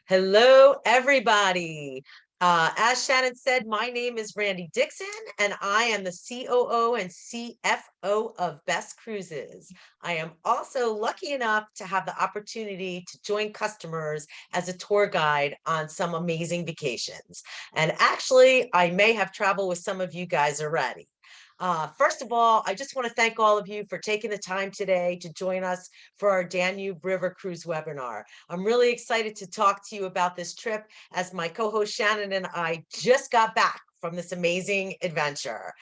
Hello, everybody. As Shannon said, my name is Randi Dixon, and I am the COO and CFO of Best Cruises. I am also lucky enough to have the opportunity to join customers as a tour guide on some amazing vacations. And actually, I may have traveled with some of you guys already. First of all, I just want to thank all of you for taking the time today to join us for our Danube River Cruise webinar. I'm really excited to talk to you about this trip as my co-host Shannon and I just got back from this amazing adventure.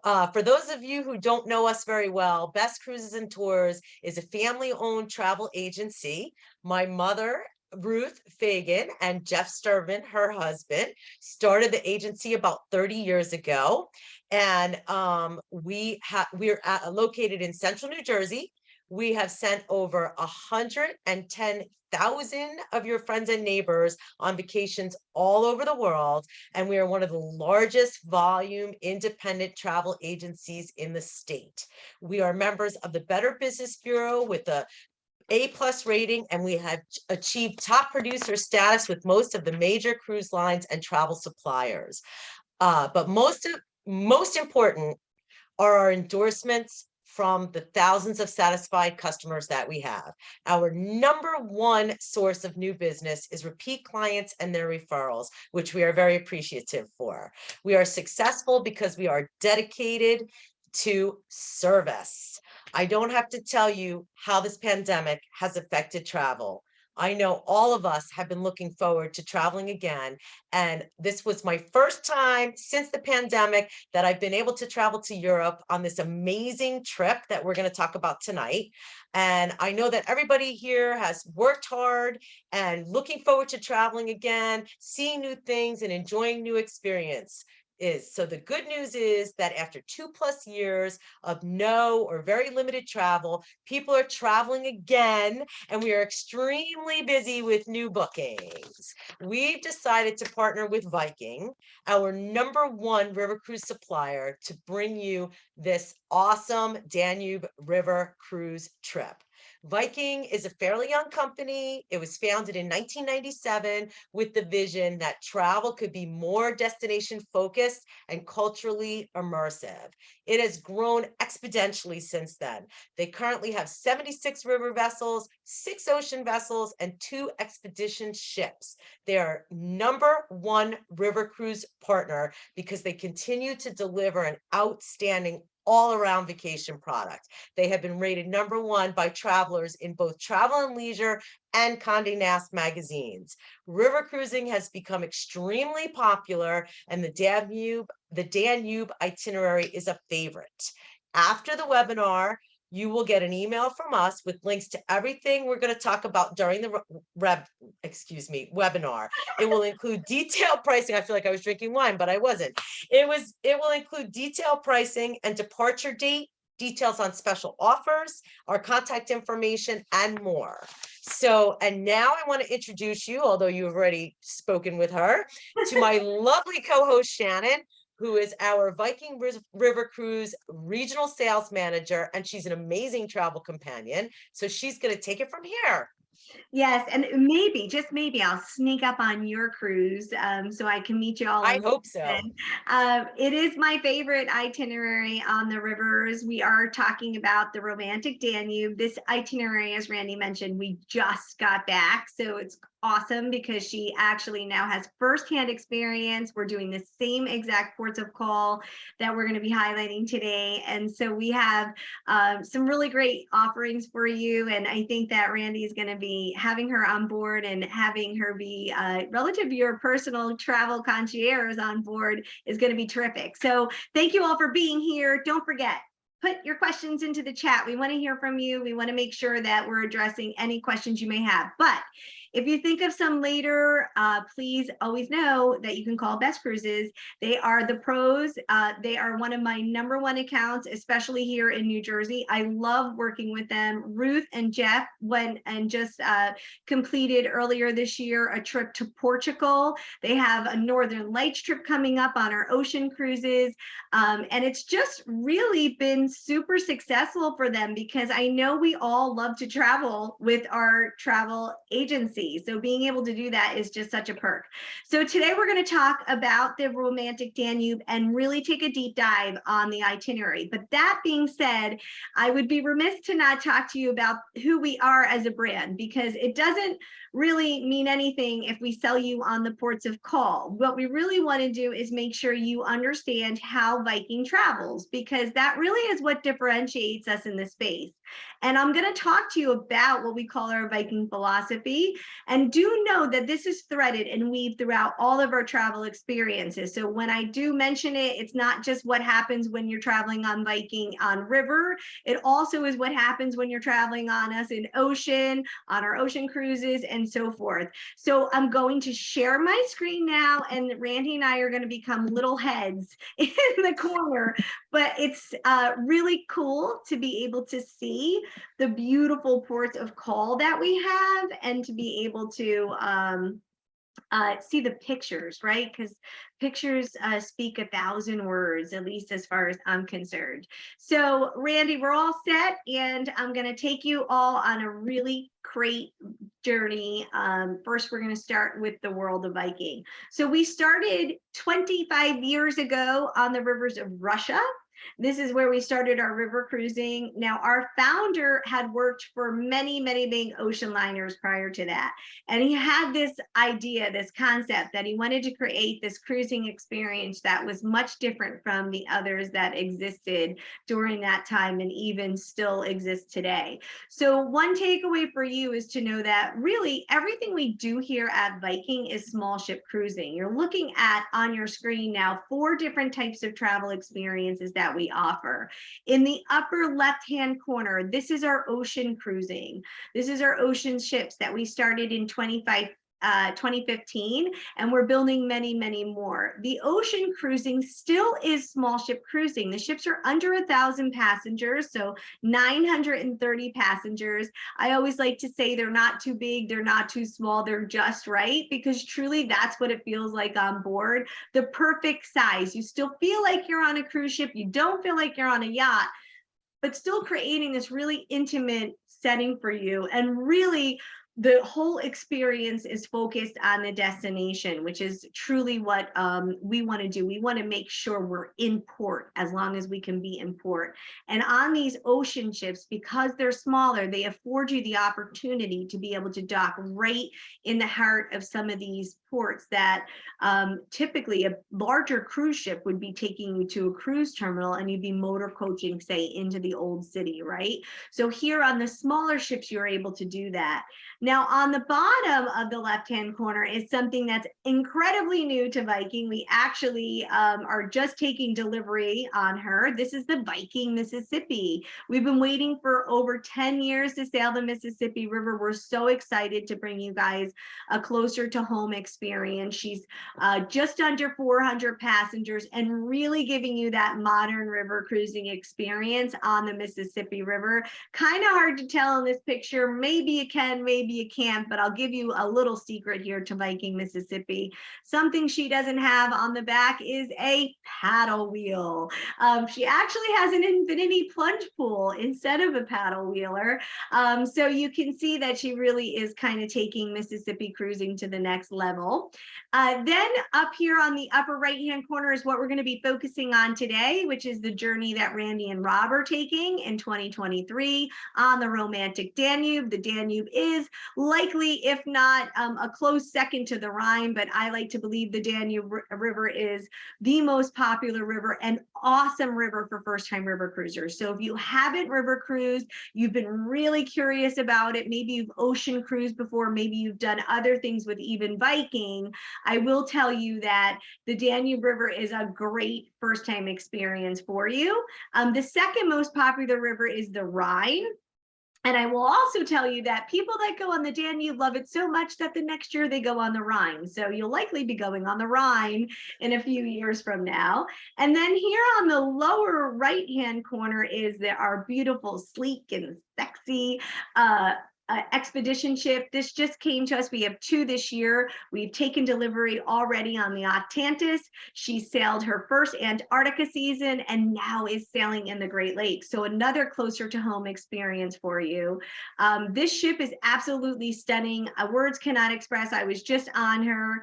For those of you who don't know us very well, Best Cruises and Tours is a family-owned travel agency. My mother Ruth Fagan and Jeff Sturman, her husband, started the agency about 30 years ago. And we're located in central New Jersey. We have sent over 110,000 of your friends and neighbors on vacations all over the world. And we are one of the largest volume independent travel agencies in the state. We are members of the Better Business Bureau with a A+ rating, and we have achieved top producer status with most of the major cruise lines and travel suppliers. But most important are our endorsements from the thousands of satisfied customers that we have. Our number one source of new business is repeat clients and their referrals, which we are very appreciative for. We are successful because we are dedicated to service. I don't have to tell you how this pandemic has affected travel. I know all of us have been looking forward to traveling again. And this was my first time since the pandemic that I've been able to travel to Europe on this amazing trip that we're going to talk about tonight. And I know that everybody here has worked hard and looking forward to traveling again, seeing new things and enjoying new experience. So the good news is that after 2+ years of no or very limited travel, people are traveling again, and we are extremely busy with new bookings. We've decided to partner with Viking, our number one river cruise supplier, to bring you this awesome Danube River Cruise trip. Viking is a fairly young company. It was founded in 1997 with the vision that travel could be more destination focused and culturally immersive. It has grown exponentially since then. They currently have 76 river vessels, 6 ocean vessels, and 2 expedition ships. They are number one river cruise partner because they continue to deliver an outstanding all-around vacation product. They have been rated number one by travelers in both Travel and Leisure and Condé Nast magazines. River cruising has become extremely popular, and the Danube itinerary is a favorite. After the webinar, you will get an email from us with links to everything we're going to talk about during the webinar. It will include detailed pricing. I feel like I was drinking wine, but I wasn't. It will include detailed pricing and departure date, details on special offers, our contact information, and more. So, and now I want to introduce you, although you've already spoken with her, to my lovely co-host Shannon, who is our Viking River Cruise regional sales manager, and she's an amazing travel companion. So she's going to take it from here. Yes, and maybe, just maybe, I'll sneak up on your cruise so I can meet you all. I hope so. It is my favorite itinerary on the rivers. We are talking about the Romantic Danube. This itinerary, as Randi mentioned, we just got back, so it's awesome because she actually now has firsthand experience. We're doing the same exact ports of call that we're going to be highlighting today, and so we have some really great offerings for you, and I think that Randi is going to be having her on board and having her be relative to your personal travel concierge on board is going to be terrific. So thank you all for being here. Don't forget, put your questions into the chat. We want to hear from you. We want to make sure that we're addressing any questions you may have. But if you think of some later, please always know that you can call Best Cruises. They are the pros. They are one of my number one accounts, especially here in New Jersey. I love working with them. Ruth and Jeff went and just completed earlier this year a trip to Portugal. They have a Northern Lights trip coming up on our ocean cruises. And it's just really been super successful for them because I know we all love to travel with our travel agency. sea. So being able to do that is just such a perk. So today we're going to talk about the Romantic Danube and really take a deep dive on the itinerary. But that being said, I would be remiss to not talk to you about who we are as a brand, because it doesn't really mean anything if we sell you on the ports of call. What we really want to do is make sure you understand how Viking travels, because that really is what differentiates us in the space. And I'm going to talk to you about what we call our Viking philosophy. And do know that this is threaded and weaved throughout all of our travel experiences. So when I do mention it, it's not just what happens when you're traveling on Viking on river. It also is what happens when you're traveling on us in ocean, on our ocean cruises, and so forth. So I'm going to share my screen now, and Randy and I are going to become little heads in the corner. But it's really cool to be able to see the beautiful ports of call that we have, and to be able to see the pictures, right? Because pictures speak 1,000 words, at least as far as I'm concerned. So Randy, we're all set, and I'm going to take you all on a really great journey. First, we're going to start with the world of Viking. So we started 25 years ago on the rivers of Russia. This is where we started our river cruising. Now, our founder had worked for many, many big ocean liners prior to that. And he had this idea, this concept that he wanted to create this cruising experience that was much different from the others that existed during that time and even still exist today. So one takeaway for you is to know that really everything we do here at Viking is small ship cruising. You're looking at on your screen now 4 different types of travel experiences that we offer. In the upper left-hand corner, this is our ocean cruising. This is our ocean ships that we started in 2015, and we're building many, many more. The ocean cruising still is small ship cruising. The ships are under 1,000 passengers, so 930 passengers. I always like to say they're not too big, they're not too small, they're just right, because truly that's what it feels like on board. The perfect size. You still feel like you're on a cruise ship, you don't feel like you're on a yacht, but still creating this really intimate setting for you. And really, the whole experience is focused on the destination, which is truly what we want to do. We want to make sure we're in port as long as we can be in port. And on these ocean ships, because they're smaller, they afford you the opportunity to be able to dock right in the heart of some of these ports that typically a larger cruise ship would be taking you to a cruise terminal, and you'd be motor coaching, say, into the old city, right? So here on the smaller ships, you're able to do that. Now, on the bottom of the left-hand corner is something that's incredibly new to Viking. We actually are just taking delivery on her. This is the Viking Mississippi. We've been waiting for over 10 years to sail the Mississippi River. We're so excited to bring you guys a closer to home experience. She's just under 400 passengers and really giving you that modern river cruising experience on the Mississippi River. Kind of hard to tell in this picture. Maybe you can, maybe you can't, but I'll give you a little secret here to Viking Mississippi. Something she doesn't have on the back is a paddle wheel. She actually has an infinity plunge pool instead of a paddle wheeler. So you can see that she really is kind of taking Mississippi cruising to the next level. Then up here on the upper right-hand corner is what we're going to be focusing on today, which is the journey that Randi and Rob are taking in 2023 on the Romantic Danube. The Danube is likely, if not a close second to the Rhine, but I like to believe the Danube River is the most popular river and awesome river for first-time river cruisers. So if you haven't river cruised, you've been really curious about it, maybe you've ocean cruised before, maybe you've done other things with even Viking, I will tell you that the Danube River is a great first-time experience for you. The second most popular river is the Rhine. And I will also tell you that people that go on the Danube love it so much that the next year they go on the Rhine. So you'll likely be going on the Rhine in a few years from now. And then here on the lower right-hand corner is our beautiful, sleek, and sexy expedition ship. This just came to us. We have 2 this year. We've taken delivery already on the Octantis. She sailed her first Antarctica season and now is sailing in the Great Lakes. So another closer to home experience for you. This ship is absolutely stunning. Words cannot express. I was just on her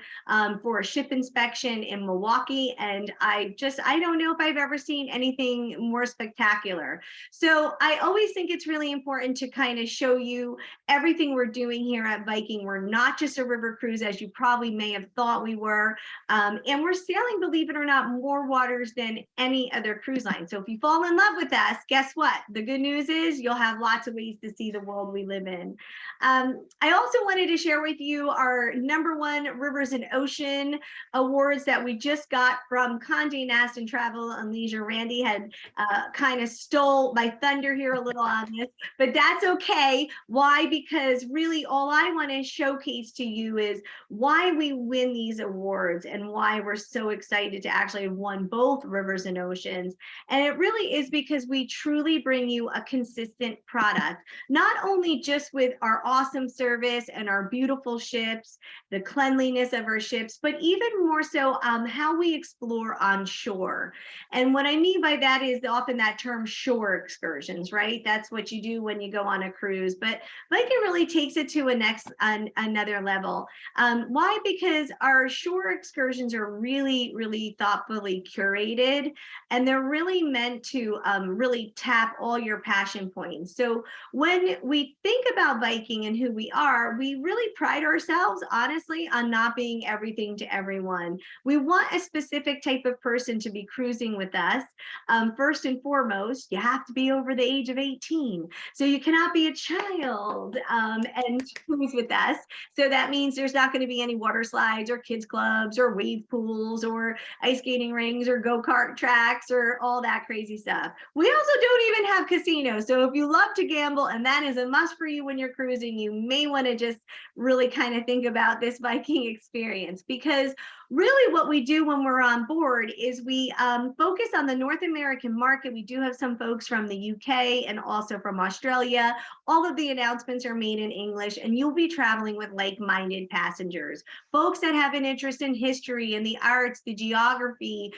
for a ship inspection in Milwaukee, and I don't know if I've ever seen anything more spectacular. So I always think it's really important to kind of show you everything we're doing here at Viking. We're not just a river cruise, as you probably may have thought we were. And we're sailing, believe it or not, more waters than any other cruise line. So if you fall in love with us, guess what? The good news is you'll have lots of ways to see the world we live in. I also wanted to share with you our #1 Rivers and Ocean awards that we just got from Condé Nast and Travel and Leisure. Randy had kind of stole my thunder here a little on this, but that's okay. Why? Because really all I want to showcase to you is why we win these awards and why we're so excited to actually have won both Rivers and Oceans. And it really is because we truly bring you a consistent product, not only just with our awesome service and our beautiful ships, the cleanliness of our ships, but even more so how we explore on shore. And what I mean by that is often that term shore excursions, right? That's what you do when you go on a cruise. But Viking really takes it to another level. Why? Because our shore excursions are really, really thoughtfully curated, and they're really meant to really tap all your passion points. So when we think about Viking and who we are, we really pride ourselves, honestly, on not being everything to everyone. We want a specific type of person to be cruising with us. First and foremost, you have to be over the age of 18. So you cannot be a child and cruise with us. So that means there's not going to be any water slides or kids clubs or wave pools or ice skating rings or go-kart tracks or all that crazy stuff. We also don't even have casinos. So if you love to gamble and that is a must for you when you're cruising, you may want to just really kind of think about this Viking experience, because really what we do when we're on board is we focus on the North American market. We do have some folks from the UK and also from Australia. All of the announcements are made in English, and you'll be traveling with like-minded passengers, folks that have an interest in history and the arts, the geography,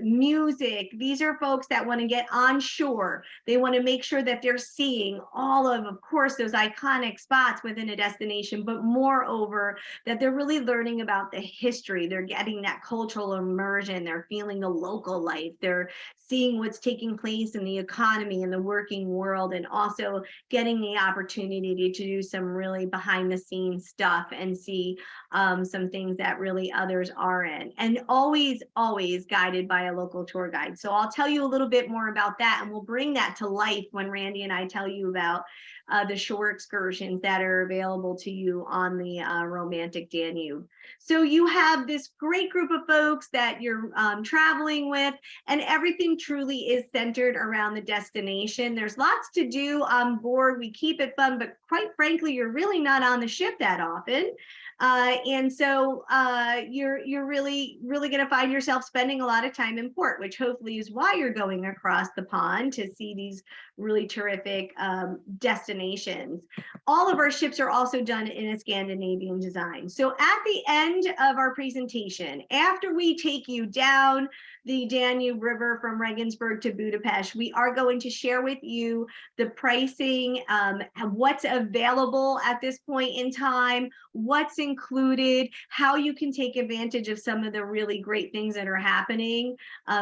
music. These are folks that want to get on shore. They want to make sure that they're seeing all of course, those iconic spots within a destination, but moreover, that they're really learning about the history. They're getting that cultural immersion. They're feeling the local life. They're seeing what's taking place in the economy and the working world, and also getting the opportunity to do some really behind the scenes stuff and see some things that really others aren't. And always, always guided by a local tour guide. So I'll tell you a little bit more about that, and we'll bring that to life when Randy and I tell you about the shore excursions that are available to you on the Romantic Danube. So you have this great group of folks that you're traveling with, and everything truly is centered around the destination. There's lots to do on board. We keep it fun, but quite frankly, you're really not on the ship that often. And so you're really going to find yourself spending a lot of time in port, which hopefully is why you're going across the pond to see these really terrific destinations. All of our ships are also done in a Scandinavian design. So at the end of our presentation, after we take you down the Danube River from Regensburg to Budapest, we are going to share with you the pricing, what's available at this point in time, what's included, how you can take advantage of some of the really great things that are happening.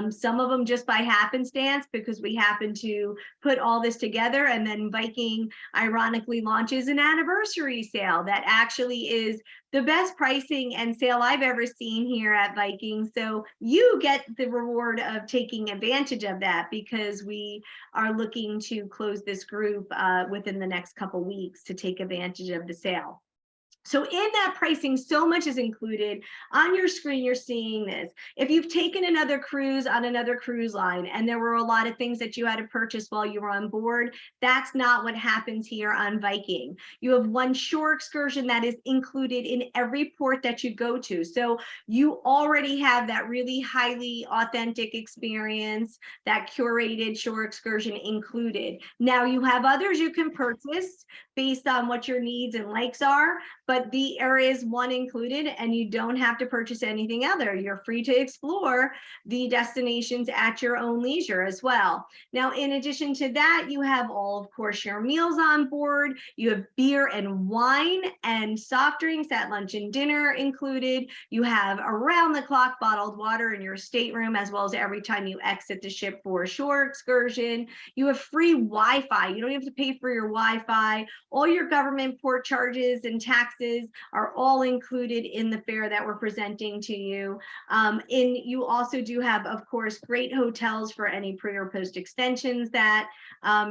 Some of them just by happenstance, because we happen to put all this together, and then Viking ironically launches an anniversary sale that actually is the best pricing and sale I've ever seen here at Viking. So you get the reward of taking advantage of that, because we are looking to close this group within the next couple weeks to take advantage of the sale. So in that pricing, so much is included. On your screen, you're seeing this. If you've taken another cruise on another cruise line and there were a lot of things that you had to purchase while you were on board, that's not what happens here on Viking. You have one shore excursion that is included in every port that you go to. So you already have that really highly authentic experience, that curated shore excursion included. Now you have others you can purchase based on what your needs and likes are, but the area is one included and you don't have to purchase anything other. You're free to explore the destinations at your own leisure as well. Now, in addition to that, you have all, of course, your meals on board. You have beer and wine and soft drinks at lunch and dinner included. You have around the clock bottled water in your stateroom, as well as every time you exit the ship for a shore excursion. You have free Wi-Fi. You don't have to pay for your Wi-Fi. All your government port charges and taxes are all included in the fare that we're presenting to you. You also do have, of course, great hotels for any pre or post extensions that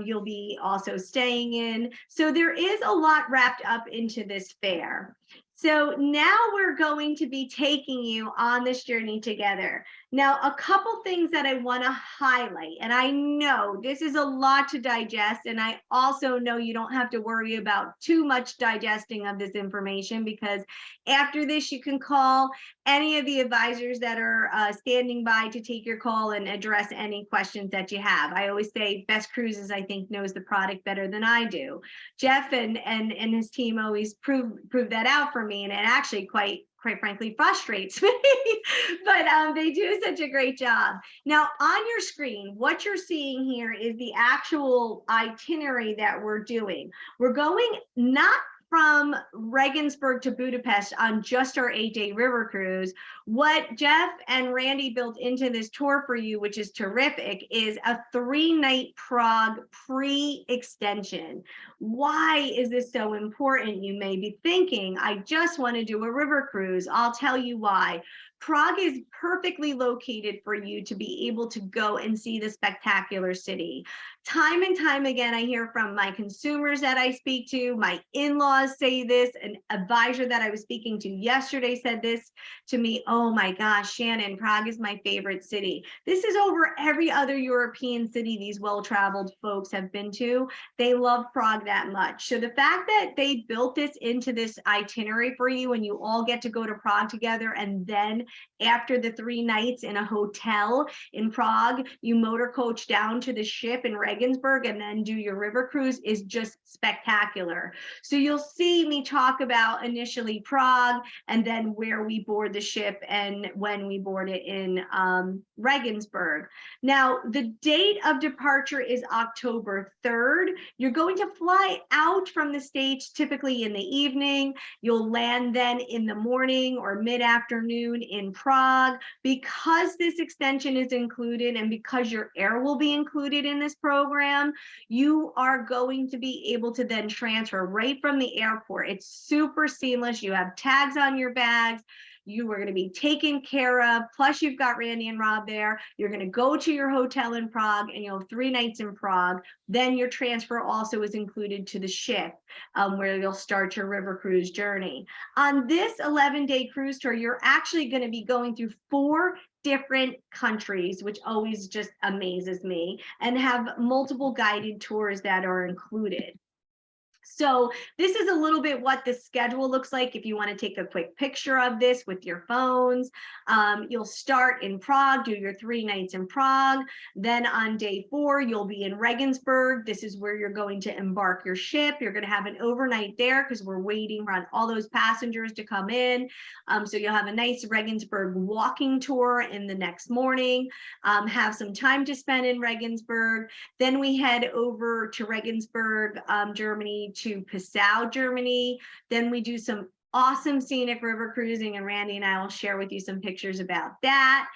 you'll be also staying in. So there is a lot wrapped up into this fare. So now we're going to be taking you on this journey together. Now, a couple things that I want to highlight, and I know this is a lot to digest, and I also know you don't have to worry about too much digesting of this information, because after this, you can call any of the advisors that are standing by to take your call and address any questions that you have. I always say Best Cruises, I think, knows the product better than I do. Jeff and his team always prove that out for me, and it actually quite frankly frustrates me, but they do such a great job. Now on your screen, what you're seeing here is the actual itinerary that we're doing. We're going not from Regensburg to Budapest on just our 8-day river cruise. What Jeff and Randy built into this tour for you, which is terrific, is a 3-night Prague pre-extension. Why is this so important? You may be thinking, I just want to do a river cruise. I'll tell you why. Prague is perfectly located for you to be able to go and see the spectacular city. Time and time again, I hear from my consumers that I speak to, my in-laws say this, an advisor that I was speaking to yesterday said this to me, oh my gosh, Shannon, Prague is my favorite city. This is over every other European city these well-traveled folks have been to. They love Prague that much. So the fact that they built this into this itinerary for you and you all get to go to Prague together, and then after the 3 nights in a hotel in Prague, you motor coach down to the ship in Regensburg and then do your river cruise is just spectacular. So you'll see me talk about initially Prague and then where we board the ship and when we board it in Regensburg. Now, the date of departure is October 3rd. You're going to fly out from the States typically in the evening. You'll land then in the morning or mid-afternoon in Prague. Because this extension is included and because your air will be included in this program, you are going to be able to then transfer right from the airport. It's super seamless. You have tags on your bags. You are going to be taken care of. Plus, you've got Randi and Rob there. You're going to go to your hotel in Prague and you'll have 3 nights in Prague. Then your transfer also is included to the ship where you'll start your river cruise journey. On this 11-day cruise tour, you're actually going to be going through 4 different countries, which always just amazes me, and have multiple guided tours that are included. So this is a little bit what the schedule looks like. If you want to take a quick picture of this with your phones, you'll start in Prague, do your 3 nights in Prague. Then on day 4, you'll be in Regensburg. This is where you're going to embark your ship. You're going to have an overnight there because we're waiting on all those passengers to come in. So you'll have a nice Regensburg walking tour in the next morning, have some time to spend in Regensburg. Then we head over to Regensburg, Germany, to Passau, Germany. Then we do some awesome scenic river cruising, and Randi and I will share with you some pictures about that.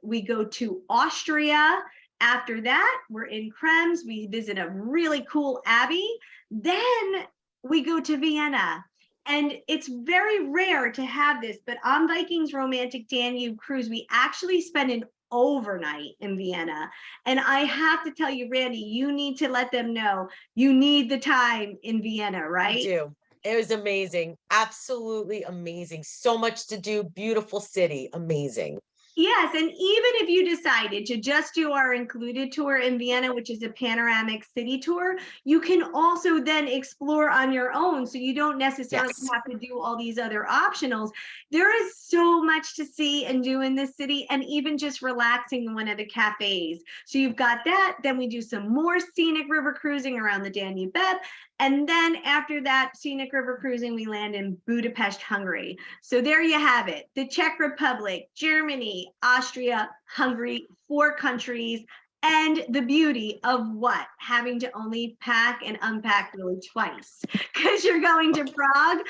We go to Austria. After that, we're in Krems. We visit a really cool abbey. Then we go to Vienna. And it's very rare to have this, but on Viking's Romantic Danube Cruise, we actually spend an overnight in Vienna. And I have to tell you, Randi, you need to let them know you need the time in Vienna, right? I do. It was amazing. Absolutely amazing. So much to do. Beautiful city. Amazing. Yes, and even if you decided to just do our included tour in Vienna, which is a panoramic city tour, you can also then explore on your own. So you don't necessarily Yes. have to do all these other optionals. There is so much to see and do in this city, and even just relaxing in one of the cafes. So you've got that. Then we do some more scenic river cruising around the Danube bed. And then after that scenic river cruising, we land in Budapest, Hungary. So there you have it. The Czech Republic, Germany, Austria, Hungary, 4 countries. And the beauty of what? Having to only pack and unpack really twice because you're going to Prague.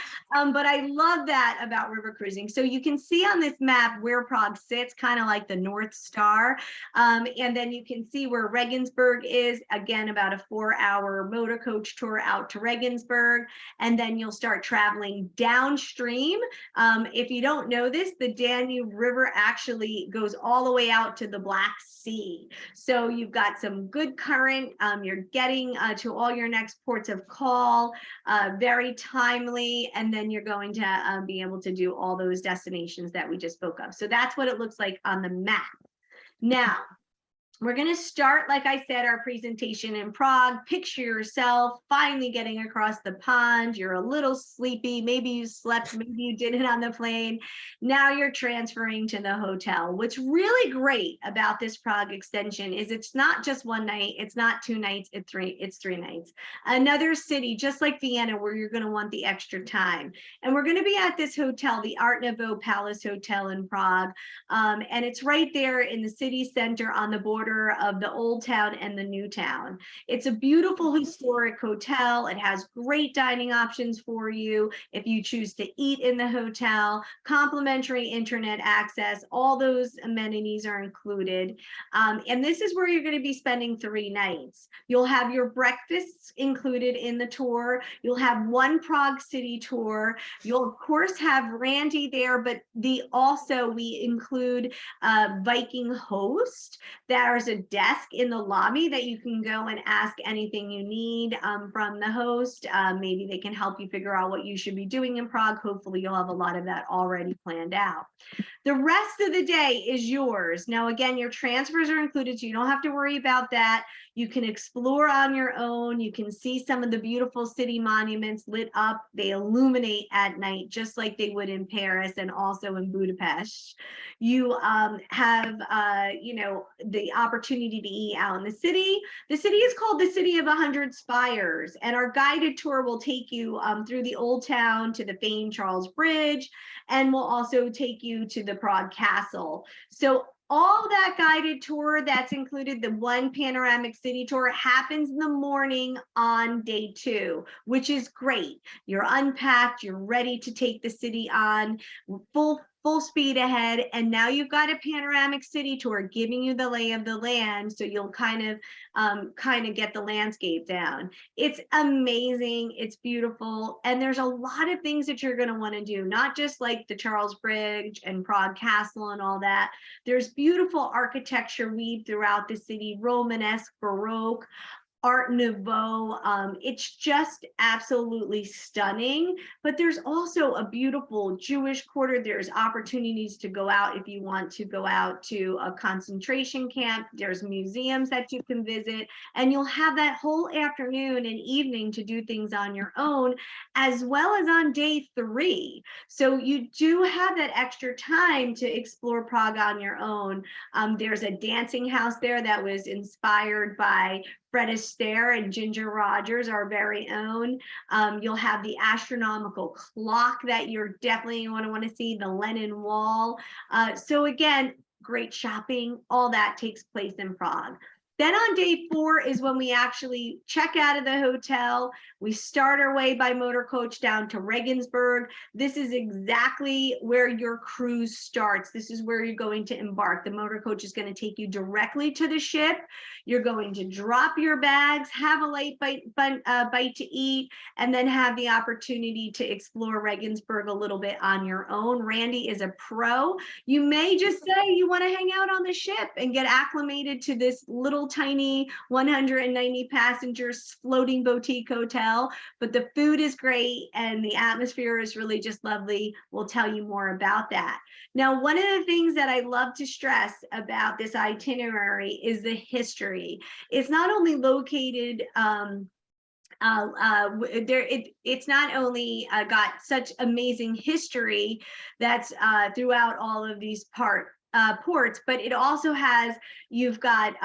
But I love that about river cruising. So you can see on this map where Prague sits, kind of like the North Star. And then you can see where Regensburg is, again, about a 4-hour motor coach tour out to Regensburg. And then you'll start traveling downstream. If you don't know this, the Danube River actually goes all the way out to the Black Sea. So you've got some good current. You're getting to all your next ports of call very timely. And then you're going to be able to do all those destinations that we just spoke of. So that's what it looks like on the map. Now, we're going to start, like I said, our presentation in Prague. Picture yourself finally getting across the pond. You're a little sleepy. Maybe you slept, maybe you didn't on the plane. Now you're transferring to the hotel. What's really great about this Prague extension is it's not just one night. It's not 2 nights. It's 3 nights. Another city, just like Vienna, where you're going to want the extra time. And we're going to be at this hotel, the Art Nouveau Palace Hotel in Prague. And it's right there in the city center on the border of the old town and the new town. It's a beautiful historic hotel. It has great dining options for you if you choose to eat in the hotel, complimentary internet access, all those amenities are included. And this is where you're going to be spending 3 nights. You'll have your breakfasts included in the tour. You'll have one Prague city tour. You'll of course have Randi there, but we include Viking host. There's a desk in the lobby that you can go and ask anything you need from the host. Maybe they can help you figure out what you should be doing in Prague. Hopefully you'll have a lot of that already planned out. The rest of the day is yours. Now, again, your transfers are included, so you don't have to worry about that. You can explore on your own. You can see some of the beautiful city monuments lit up. They illuminate at night, just like they would in Paris and also in Budapest. You have, the opportunity to eat out in the city. The city is called the City of 100 Spires, and our guided tour will take you through the old town to the famed Charles Bridge, and will also take you to the Prague Castle. So all that guided tour that's included, the one panoramic city tour, happens in the morning on day 2, which is great. You're unpacked, you're ready to take the city on full speed ahead, and now you've got a panoramic city tour giving you the lay of the land, so you'll kind of get the landscape down. It's amazing, it's beautiful, and there's a lot of things that you're going to want to do, not just like the Charles Bridge and Prague Castle and all that. There's beautiful architecture weaved throughout the city, Romanesque, Baroque, Art Nouveau. It's just absolutely stunning, but there's also a beautiful Jewish quarter. There's opportunities to go out if you want to go out to a concentration camp. There's museums that you can visit, and you'll have that whole afternoon and evening to do things on your own, as well as on day 3. So you do have that extra time to explore Prague on your own. There's a dancing house there that was inspired by Fred Astaire and Ginger Rogers, our very own. You'll have the astronomical clock that you're definitely going to want to see, the Lenin Wall. So again, great shopping, all that takes place in Prague. Then on day 4 is when we actually check out of the hotel. We start our way by motor coach down to Regensburg. This is exactly where your cruise starts. This is where you're going to embark. The motor coach is going to take you directly to the ship. You're going to drop your bags, have a light bite to eat, and then have the opportunity to explore Regensburg a little bit on your own. Randi is a pro. You may just say you want to hang out on the ship and get acclimated to this little tiny 190 passengers floating boutique hotel, but the food is great and the atmosphere is really just lovely. We'll tell you more about that. Now, one of the things that I love to stress about this itinerary is the history. It's not only located it's not only got such amazing history that's throughout all of these ports, but it also has, you've got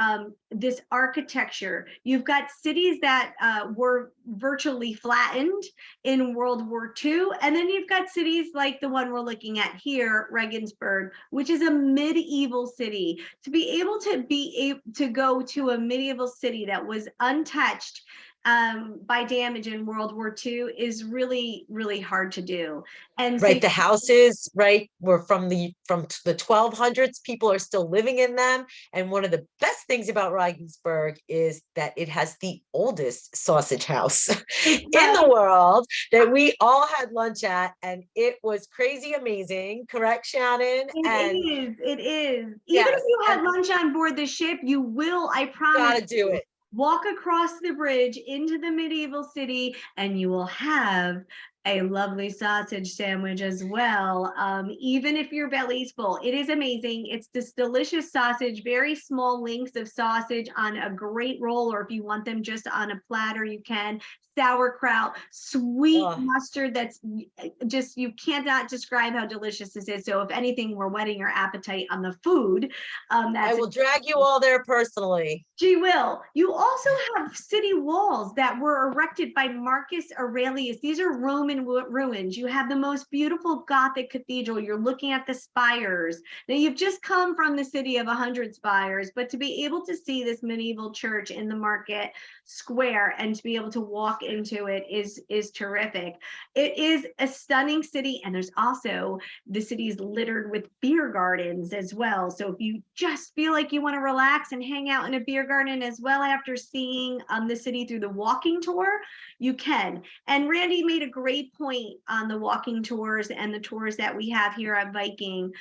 this architecture. You've got cities that were virtually flattened in World War II. And then you've got cities like the one we're looking at here, Regensburg, which is a medieval city. To be able to go to a medieval city that was untouched by damage in World War II is really, really hard to do. And Right, so the houses, right, were from the 1200s. People are still living in them. And one of the best things about Regensburg is that it has the oldest sausage house in the world that we all had lunch at, and it was crazy amazing. Correct, Shannon? it is. Even Yes, if you had and lunch on board the ship, you will, I promise, gotta do it. walk across the bridge into the medieval city and you will have a lovely sausage sandwich as well. Even if your belly's full, it is amazing. It's this delicious sausage, very small links of sausage on a great roll, or if you want them just on a platter, you can. Sauerkraut, sweet mustard, that's just, you cannot describe how delicious this is. So if anything, we're whetting your appetite on the food. I will drag you all there personally. She will. You also have city walls that were erected by Marcus Aurelius. These are Roman ruins. You have the most beautiful Gothic cathedral. You're looking at the spires. Now, you've just come from the city of 100 spires, but to be able to see this medieval church in the market square and to be able to walk into it is terrific. It is a stunning city, and there's also, the city is littered with beer gardens as well. So if you just feel like you want to relax and hang out in a beer garden as well after seeing the city through the walking tour, you can. And Randy made a great point on the walking tours and the tours that we have here at Viking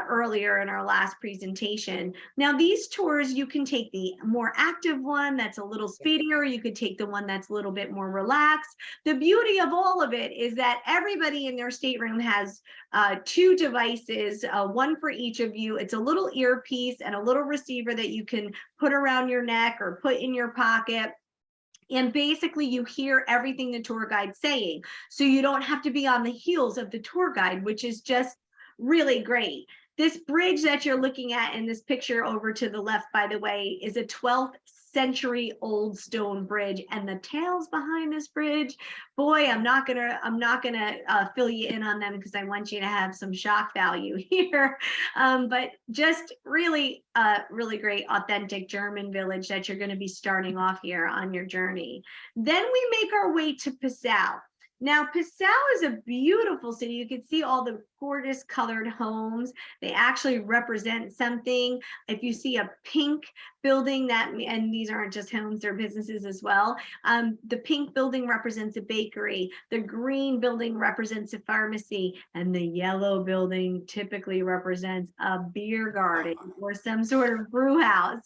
earlier in our last presentation. Now, these tours, you can take the more active one that's a little speedier. You could take the one that's a little bit more relaxed. The beauty of all of it is that everybody in their stateroom has two devices, one for each of you. It's a little earpiece and a little receiver that you can put around your neck or put in your pocket. And basically you hear everything the tour guide's saying. So you don't have to be on the heels of the tour guide, which is just really great. This bridge that you're looking at in this picture over to the left, by the way, is a 12th century old stone bridge, and the tales behind this bridge, boy, I'm not gonna fill you in on them because I want you to have some shock value here. But just really really great authentic German village that you're going to be starting off here on your journey. Then we make our way to Passau. Now, Passau is a beautiful city. You can see all the gorgeous colored homes. They actually represent something. If you see a pink building, and these aren't just homes, they're businesses as well. The pink building represents a bakery. The green building represents a pharmacy. And the yellow building typically represents a beer garden or some sort of brew house.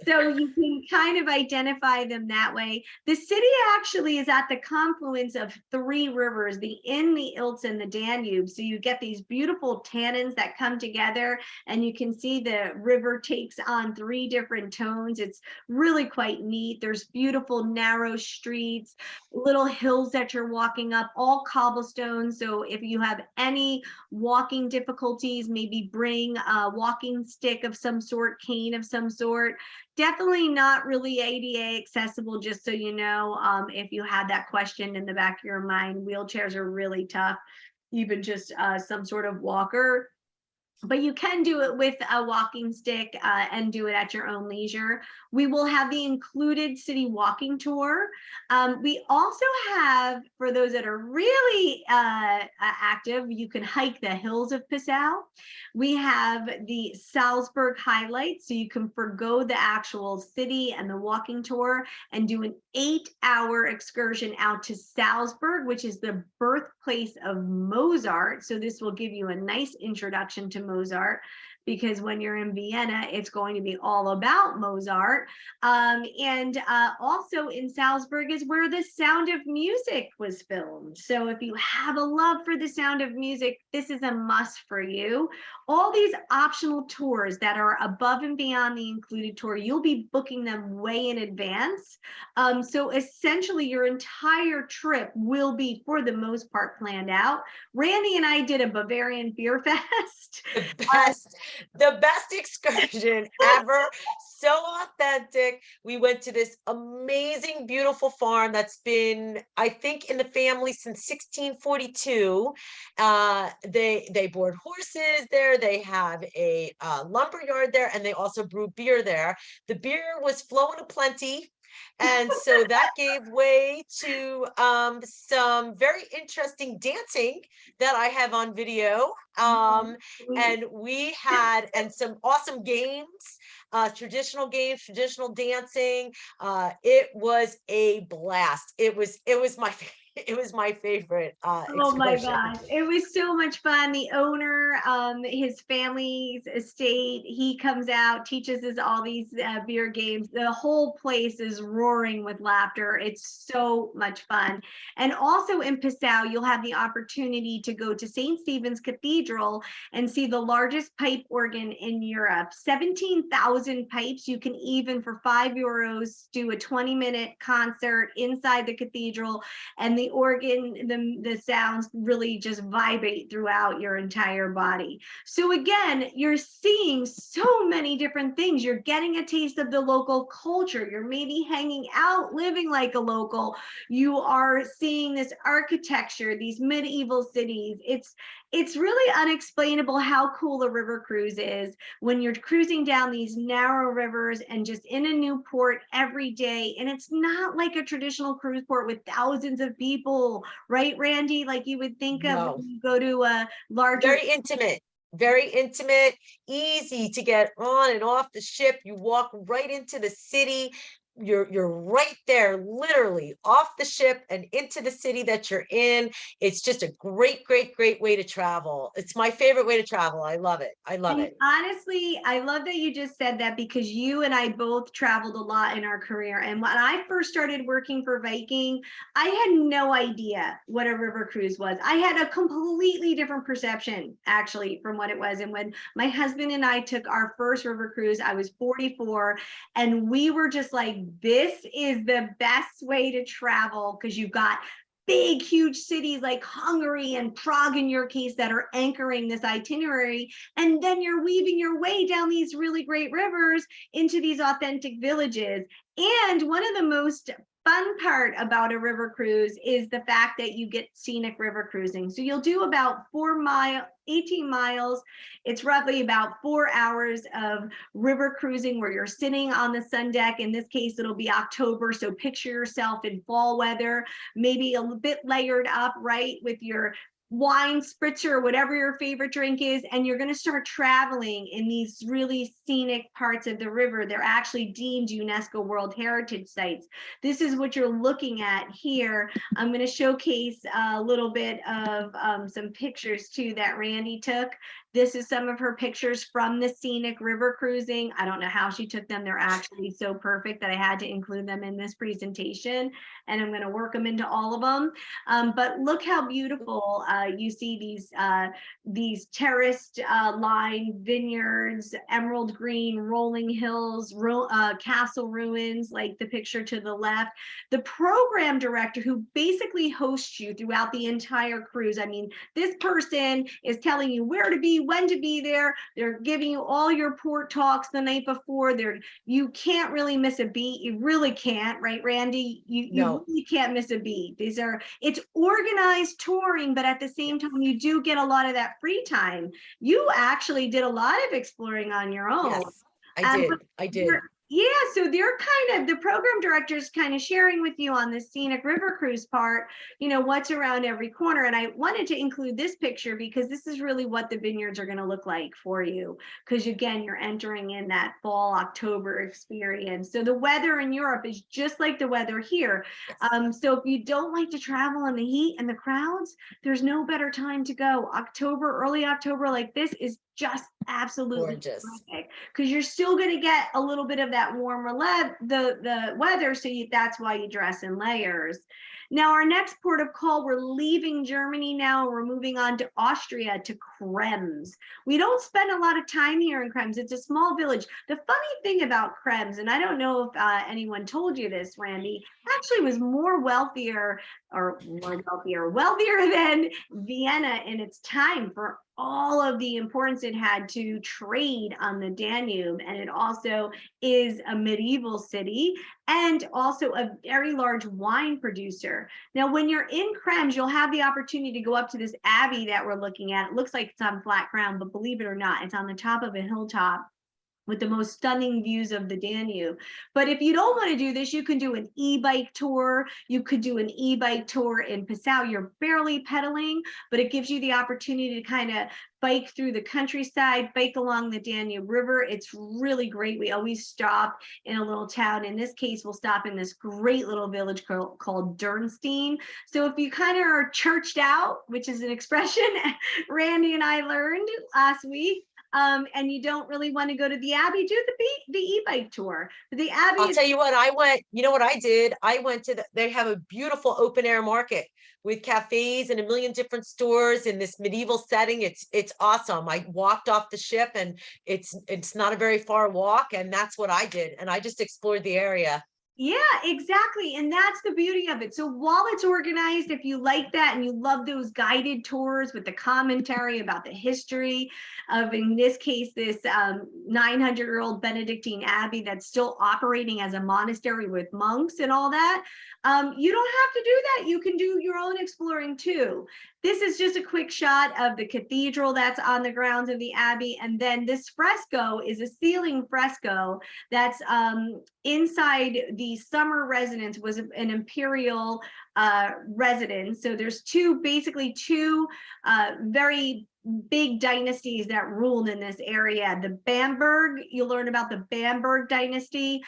So you can kind of identify them that way. The city actually is at the confluence of three rivers, the Inn, the Ilz, and the Danube. So you get these beautiful tannins that come together, and you can see the river takes on three different tones. It's really quite neat. There's beautiful narrow streets, little hills that you're walking up, all cobblestone. So if you have any walking difficulties, maybe bring a walking stick of some sort, cane of some sort. Definitely not really ADA accessible, just so you know, if you had that question in the back of your mind. Wheelchairs are really tough, even just some sort of walker. But you can do it with a walking stick and do it at your own leisure. We will have the included city walking tour. We also have, for those that are really active, you can hike the hills of Passau. We have the Salzburg highlights, so you can forgo the actual city and the walking tour and do an 8-hour excursion out to Salzburg, which is the birthplace of Mozart. So this will give you a nice introduction to Mozart, because when you're in Vienna, it's going to be all about Mozart. And also in Salzburg is where The Sound of Music was filmed. So if you have a love for The Sound of Music, this is a must for you. All these optional tours that are above and beyond the included tour, you'll be booking them way in advance. So essentially your entire trip will be, for the most part, planned out. Randy and I did a Bavarian beer fest. The best excursion ever. So authentic. We went to this amazing, beautiful farm that's been, I think, in the family since 1642. They board horses there. They have a lumber yard there, and they also brew beer there. The beer was flowing aplenty. And so that gave way to some very interesting dancing that I have on video. And we had, and some awesome games, traditional games, traditional dancing. It was a blast. It was my it was my favorite Oh my excursion. gosh, it was so much fun. The owner, his family's estate, he comes out, teaches us all these beer games. The whole place is roaring with laughter. It's so much fun. And also in Passau, you'll have the opportunity to go to St. Stephen's Cathedral and see the largest pipe organ in Europe. 17,000 pipes. You can even, for €5, do a 20-minute concert inside the cathedral, and the organ, the sounds really just vibrate throughout your entire body. So again, you're seeing so many different things. You're getting a taste of the local culture. You're maybe hanging out, living like a local. You are seeing this architecture, these medieval cities. It's really unexplainable how cool a river cruise is when you're cruising down these narrow rivers and just in a new port every day. And it's not like a traditional cruise port with thousands of people, right, Randy? Like you would think of No. when you go to a larger. Very intimate, easy to get on and off the ship. You walk right into the city. You're right there, literally off the ship and into the city that you're in. It's just a great way to travel. It's my favorite way to travel. I love it. And honestly, I love that you just said that, because you and I both traveled a lot in our career. And when I first started working for Viking, I had no idea what a river cruise was. I had a completely different perception, actually, from what it was. And when my husband and I took our first river cruise, I was 44, and we were just like, this is the best way to travel, because you've got big, huge cities like Hungary and Prague, in your case, that are anchoring this itinerary. And then you're weaving your way down these really great rivers into these authentic villages. And one of the most fun part about a river cruise is the fact that you get scenic river cruising. So you'll do about 18 miles. It's roughly about 4 hours of river cruising where you're sitting on the sun deck. In this case, it'll be October. So picture yourself in fall weather, maybe a bit layered up, right, with your wine spritzer or whatever your favorite drink is, and you're going to start traveling in these really scenic parts of the river. They're actually deemed UNESCO World Heritage Sites. This is what you're looking at here. I'm going to showcase a little bit of some pictures too that Randi took. This is some of her pictures from the scenic river cruising. I don't know how she took them. They're actually so perfect that I had to include them in this presentation, and I'm going to work them into all of them. But look how beautiful you see these terraced lined vineyards, emerald green rolling hills, castle ruins, like the picture to the left. The program director, who basically hosts you throughout the entire cruise. I mean, this person is telling you where to be, when to be there. They're giving you all your port talks the night before. You can't really miss a beat. You really can't, right, Randy? You really can't miss a beat. It's organized touring, but at the same time, you do get a lot of that free time. You actually did a lot of exploring on your own. Yes, I did. Yeah, so they're kind of, the program director's kind of sharing with you on the scenic river cruise part, what's around every corner. And I wanted to include this picture because this is really what the vineyards are going to look like for you. Because again, you're entering in that fall, October experience. So the weather in Europe is just like the weather here. Yes. So if you don't like to travel in the heat and the crowds, there's no better time to go. October, early October like this is just absolutely Gorgeous. terrific, because you're still going to get a little bit of that warmer the weather, so that's why you dress in layers. Now our next port of call, we're leaving Germany now, we're moving on to Austria, to Krems. We don't spend a lot of time here in Krems. It's a small village. The funny thing about Krems, and I don't know if anyone told you this, Randy, actually was wealthier than Vienna in its time, for all of the importance it had to trade on the Danube. And it also is a medieval city and also a very large wine producer. Now, when you're in Krems, you'll have the opportunity to go up to this abbey that we're looking at. It looks like it's on flat ground, but believe it or not, it's on the top of a hilltop with the most stunning views of the Danube. But if you don't want to do this, you can do an e-bike tour. You could do an e-bike tour in Passau. You're barely pedaling, but it gives you the opportunity to kind of bike through the countryside, bike along the Danube River. It's really great. We always stop in a little town. In this case, we'll stop in this great little village called Dürnstein. So if you kind of are churched out, which is an expression Randy and I learned last week, and you don't really want to go to the Abbey, do the e-bike tour. The Abbey I'll is, tell you what, I went, you know what I did? I went to they have a beautiful open air market with cafes and a million different stores in this medieval setting. It's awesome. I walked off the ship and it's not a very far walk, and that's what I did. And I just explored the area. yeah, exactly. And that's the beauty of it. So while it's organized, if you like that and you love those guided tours with the commentary about the history of, in this case, this 900-year-old Benedictine abbey that's still operating as a monastery with monks and all that, you don't have to do that. You can do your own exploring too. This is just a quick shot of the cathedral that's on the grounds of the abbey. And then this fresco is a ceiling fresco that's inside the summer residence, was an imperial residence. So there's basically two very big dynasties that ruled in this area. The Bamberg, you'll learn about the Bamberg dynasty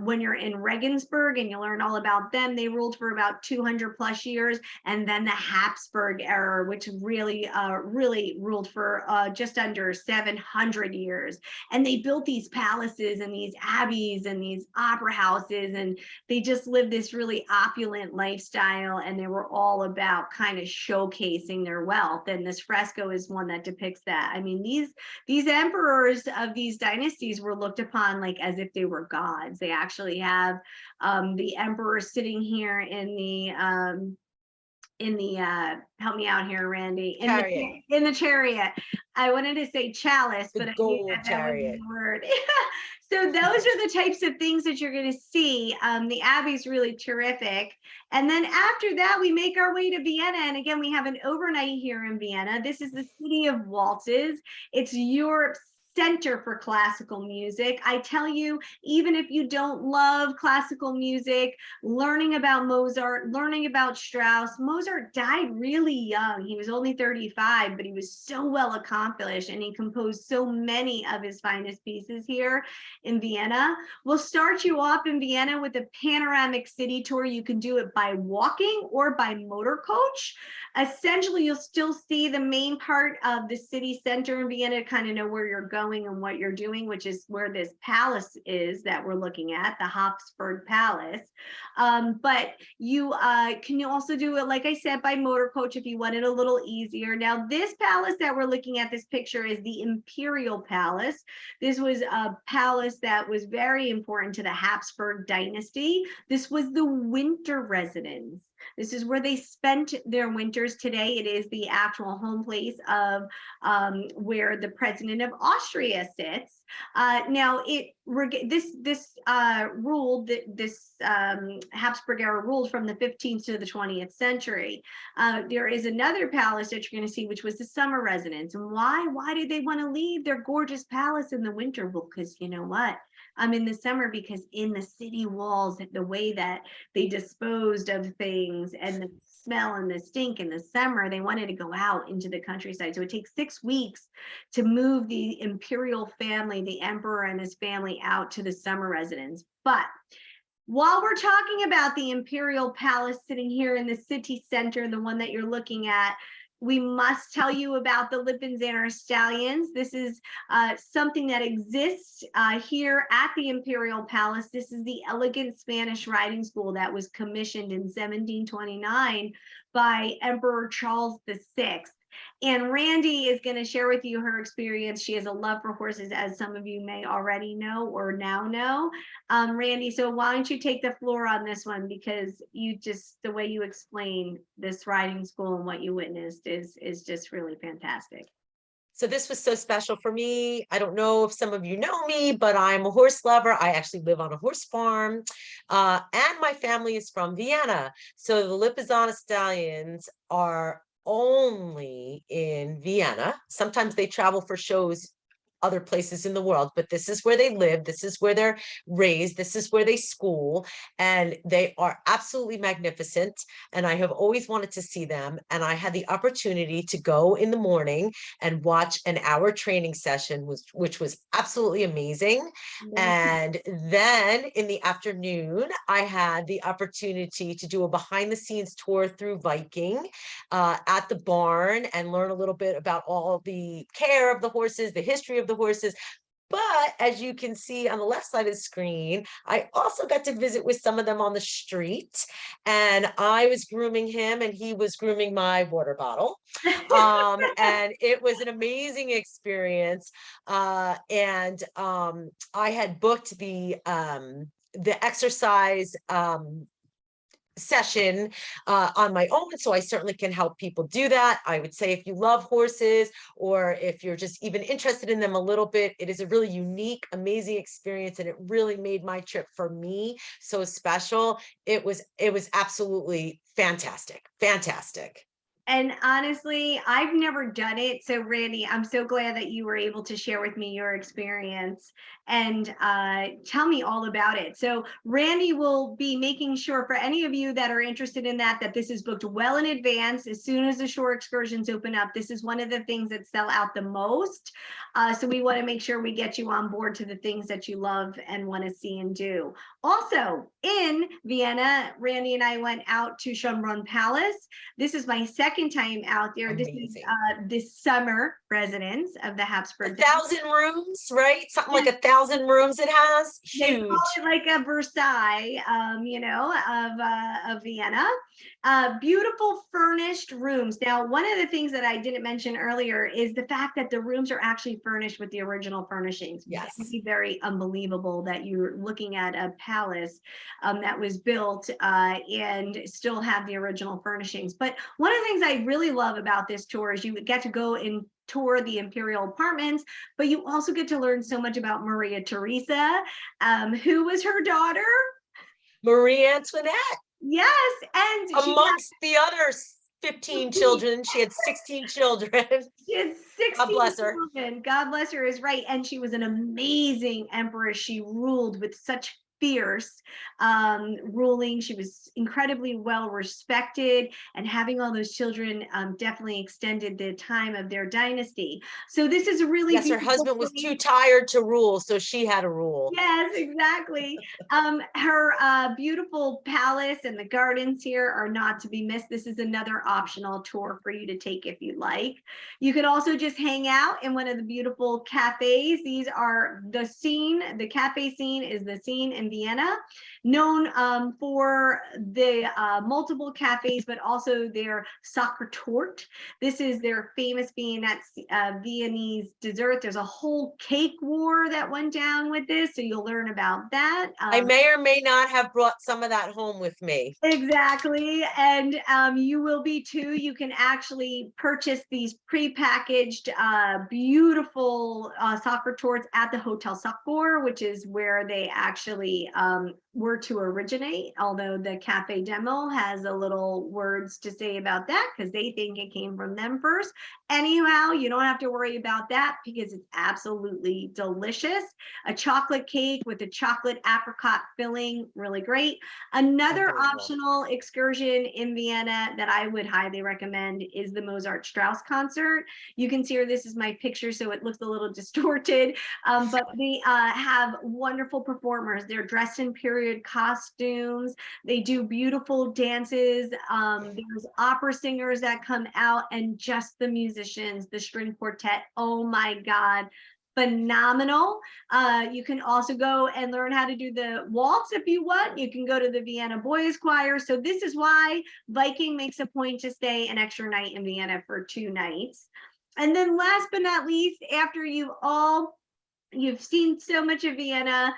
when you're in Regensburg, and you'll learn all about them. They ruled for about 200 plus years. And then the Habsburg era, which really ruled for just under 700 years. And they built these palaces and these abbeys and these opera houses, and they just lived this really opulent lifestyle, and they were all about kind of showcasing their wealth. And this fresco is one that depicts that. I mean, these emperors of these dynasties were looked upon like as if they were gods. They actually have the emperor sitting here in the help me out here, Randy, Chariot, in the chariot. I wanted to say chalice, the but I knew gold that wasn't chariot. the word. So those are the types of things that you're going to see. The Abbey's really terrific. And then after that, we make our way to Vienna. And again, we have an overnight here in Vienna. This is the city of waltzes. It's Europe's center for classical music. I tell you, even if you don't love classical music, learning about Mozart, learning about Strauss. Mozart died really young. He was only 35, but he was so well accomplished, and he composed so many of his finest pieces here in Vienna. We'll start you off in Vienna with a panoramic city tour. You can do it by walking or by motor coach. Essentially, you'll still see the main part of the city center in Vienna to kind of know where you're going and what you're doing, which is where this palace is that we're looking at, the Habsburg Palace. But you can also do it, like I said, by motor coach if you want it a little easier. Now, this palace that we're looking at, this picture, is the Imperial Palace. This was a palace that was very important to the Habsburg dynasty. This was the winter residence. This is where they spent their winters. Today, it is the actual home place of where the president of Austria sits. Now, this Habsburg era ruled from the 15th to the 20th century. There is another palace that you're going to see, which was the summer residence. And why? Why did they want to leave their gorgeous palace in the winter? Well, because you know what? In the summer, because in the city walls, the way that they disposed of things and the smell and the stink in the summer, they wanted to go out into the countryside. So it takes 6 weeks to move the imperial family, the emperor and his family, out to the summer residence. But while we're talking about the imperial palace sitting here in the city center, the one that you're looking at, we must tell you about the Lipinzanner stallions. This is something that exists here at the Imperial Palace. This is the elegant Spanish riding school that was commissioned in 1729 by Emperor Charles VI. And Randi is going to share with you her experience. She has a love for horses, as some of you may already know or now know. Randi, so why don't you take the floor on this one, because the way you explain this riding school and what you witnessed is just really fantastic. So this was so special for me. I don't know if some of you know me, but I'm a horse lover. I actually live on a horse farm, and my family is from Vienna. So the Lipizzaner stallions are only in Vienna. Sometimes they travel for shows other places in the world, but this is where they live. This is where they're raised. This is where they school, and they are absolutely magnificent. And I have always wanted to see them. And I had the opportunity to go in the morning and watch an hour training session, which was absolutely amazing. And then in the afternoon, I had the opportunity to do a behind the scenes tour through Viking at the barn and learn a little bit about all the care of the horses, the history of the horses. But as you can see on the left side of the screen, I also got to visit with some of them on the street, and I was grooming him and he was grooming my water bottle. And it was an amazing experience. I had booked the exercise session on my own, so I certainly can help people do that. I would say if you love horses, or if you're just even interested in them a little bit, it is a really unique, amazing experience, and it really made my trip for me so special. It was absolutely fantastic. And honestly, I've never done it. So Randi, I'm so glad that you were able to share with me your experience and tell me all about it. So Randi will be making sure, for any of you that are interested in that this is booked well in advance. As soon as the shore excursions open up, this is one of the things that sell out the most. So we want to make sure we get you on board to the things that you love and want to see and do. Also in Vienna, Randi and I went out to Schönbrunn Palace. This is my second time out there. Amazing. This is this summer residence of the Habsburg. 1,000 rooms, right? Something like 1,000 rooms it has. Huge. They call it like a Versailles, of Vienna. Beautiful furnished rooms. Now, one of the things that I didn't mention earlier is the fact that the rooms are actually furnished with the original furnishings. Yes. It's very unbelievable that you're looking at a palace that was built and still have the original furnishings. But one of the things I really love about this tour is you get to go and tour the imperial apartments, but you also get to learn so much about Maria Theresa, who was her daughter? Marie Antoinette. Yes, and amongst the other 15 children, she had 16 children. She had 16 God bless her. children. God bless her is right. And she was an amazing empress. She ruled with such fierce ruling. She was incredibly well respected, and having all those children definitely extended the time of their dynasty. So this is a really her husband was too tired to rule, so she had to rule. Yes, exactly. Her beautiful palace and the gardens here are not to be missed. This is another optional tour for you to take if you like. You could also just hang out in one of the beautiful cafes. These are the scene. The cafe scene is the scene in in Vienna, known for the multiple cafes, but also their Sockertorte. This is their famous Viennese dessert. There's a whole cake war that went down with this, so you'll learn about that. I may or may not have brought some of that home with me. Exactly. And you will be too. You can actually purchase these prepackaged, beautiful soccer torts at the Hotel Soccer, which is where they actually were to originate. Although the Cafe Demo has a little words to say about that because they think it came from them first. Anyhow, you don't have to worry about that because it's absolutely delicious. A chocolate cake with a chocolate apricot filling, really great. Another optional excursion in Vienna that I would highly recommend is the Mozart Strauss concert. You can see here, this is my picture, so it looks a little distorted, but they have wonderful performers. They're dressed in period costumes. They do beautiful dances. There's opera singers that come out, and just the musicians, the string quartet. Oh my God. Phenomenal. You can also go and learn how to do the waltz if you want. You can go to the Vienna Boys Choir. So this is why Viking makes a point to stay an extra night in Vienna for 2 nights. And then last but not least, after you've seen so much of Vienna,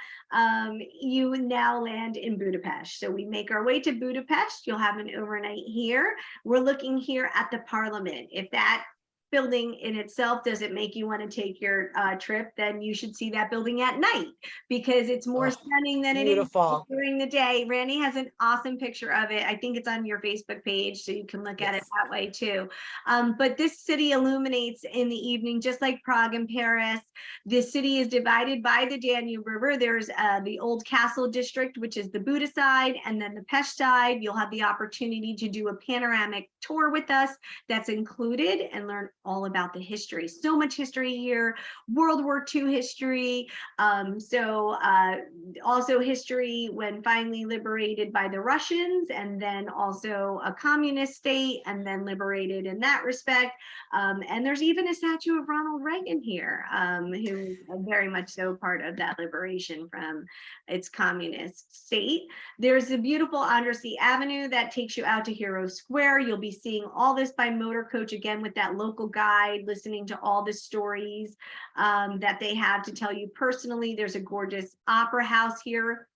you now land in Budapest. So we make our way to Budapest. You'll have an overnight here. We're looking here at the Parliament. If that building in itself doesn't make you want to take your trip, then you should see that building at night because it's more stunning than Beautiful. it is during the day. Randy has an awesome picture of it. I think it's on your Facebook page, so you can look at it that way too. But this city illuminates in the evening, just like Prague and Paris. This city is divided by the Danube River. There's the old castle district, which is the Buda side, and then the Pest side. You'll have the opportunity to do a panoramic tour with us that's included and learn all about the history. So much history here, World War II history. Also history when finally liberated by the Russians, and then also a communist state, and then liberated in that respect. And there's even a statue of Ronald Reagan here, who is very much so part of that liberation from its communist state. There's a beautiful Andrassy Avenue that takes you out to Hero Square. You'll be seeing all this by motor coach, again with that local guide, listening to all the stories that they have to tell you personally. There's a gorgeous opera house here.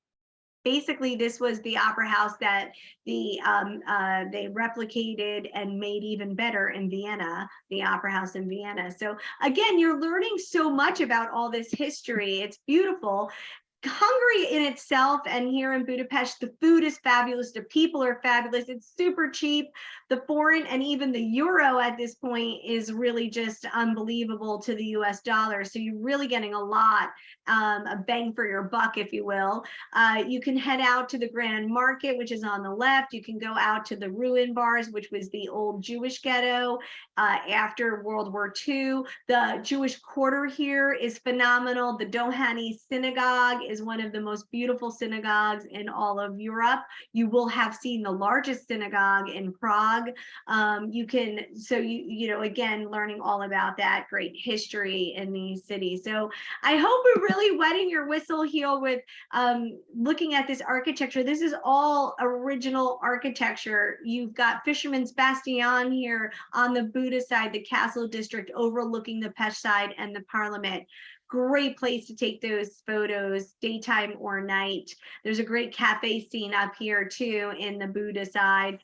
Basically, this was the opera house that they replicated and made even better in Vienna, the opera house in Vienna. So again, you're learning so much about all this history. It's beautiful. Hungary in itself, and here in Budapest, the food is fabulous. The people are fabulous. It's super cheap. The foreign and even the euro at this point is really just unbelievable to the US dollar. So you're really getting a lot a bang for your buck, if you will. You can head out to the Grand Market, which is on the left. You can go out to the ruin bars, which was the old Jewish ghetto after World War II. The Jewish quarter here is phenomenal. The Dohany Synagogue is one of the most beautiful synagogues in all of Europe. You will have seen the largest synagogue in Prague. Again, learning all about that great history in these cities. So I hope we're really wetting your whistle here with looking at this architecture. This is all original architecture. You've got Fisherman's Bastion here on the Buda side, the castle district overlooking the Pest side and the Parliament. Great place to take those photos, daytime or night. There's a great cafe scene up here too in the Buda side.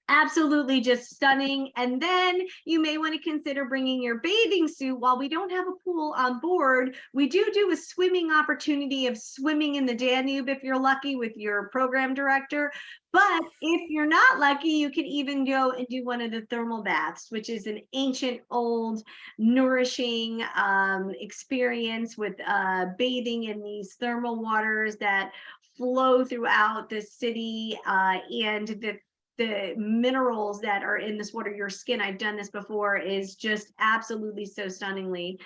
Absolutely just stunning. And then you may want to consider bringing your bathing suit. While we don't have a pool on board, we do a swimming opportunity of swimming in the Danube if you're lucky with your program director. But if you're not lucky, you can even go and do one of the thermal baths, which is an ancient, old, nourishing experience with bathing in these thermal waters that flow throughout the city, and the minerals that are in this water, your skin, I've done this before, is just absolutely so stunningly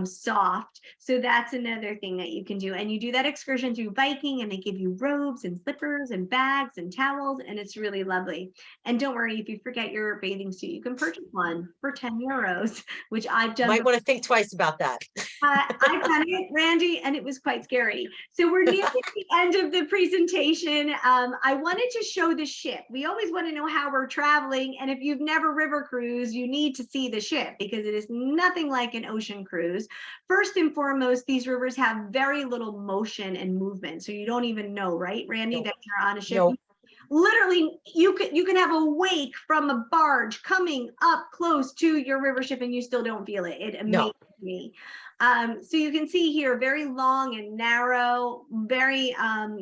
soft. So that's another thing that you can do. And you do that excursion through Viking, and they give you robes and slippers and bags and towels, and it's really lovely. And don't worry, if you forget your bathing suit, you can purchase one for 10 euros, which I've done. Might want to think twice about that. I've done it, Randy, and it was quite scary. So we're near the end of the presentation. I wanted to show the ship. We always want to know how we're traveling. And if you've never river cruised, you need to see the ship because it is nothing like an ocean cruise. First and foremost, these rivers have very little motion and movement. So you don't even know, right, Randy, Nope. that you're on a ship. Nope. Literally, you can have a wake from a barge coming up close to your river ship and you still don't feel it. It amazed me. So you can see here, very long and narrow, very,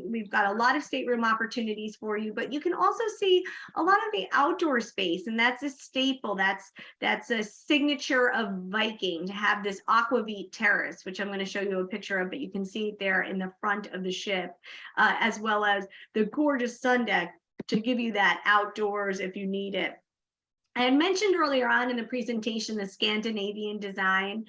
we've got a lot of stateroom opportunities for you, but you can also see a lot of the outdoor space, and that's a staple. That's a signature of Viking, to have this aquavit terrace, which I'm going to show you a picture of, but you can see it there in the front of the ship, as well as the gorgeous sun deck to give you that outdoors if you need it. I had mentioned earlier on in the presentation the Scandinavian design,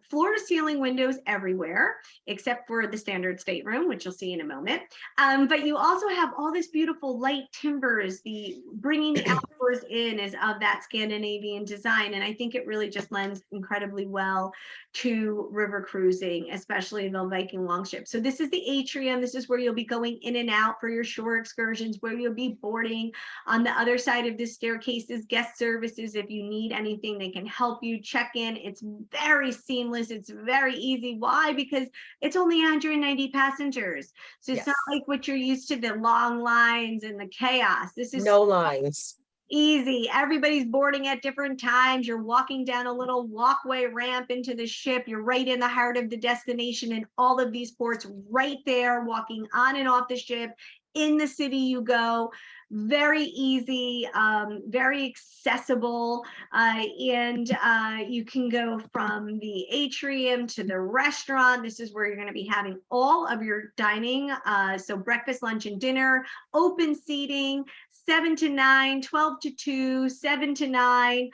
floor to ceiling windows everywhere, except for the standard stateroom, which you'll see in a moment. But you also have all this beautiful light timbers. The bringing the outdoors in is of that Scandinavian design. And I think it really just lends incredibly well to river cruising, especially the Viking longship. So this is the atrium. This is where you'll be going in and out for your shore excursions, where you'll be boarding. On the other side of this staircase is guest services. If you need anything, they can help you check in. It's very seamless. It's very easy. Why? Because it's only 190 passengers. So it's not like what you're used to, the long lines and the chaos. This is no lines. Easy. Everybody's boarding at different times. You're walking down a little walkway ramp into the ship. You're right in the heart of the destination, and all of these ports right there, walking on and off the ship. In the city you go. Very easy, very accessible, and you can go from the atrium to the restaurant. This is where you're going to be having all of your dining, so breakfast, lunch, and dinner, open seating, 7 to 9, 12 to 2, 7 to 9.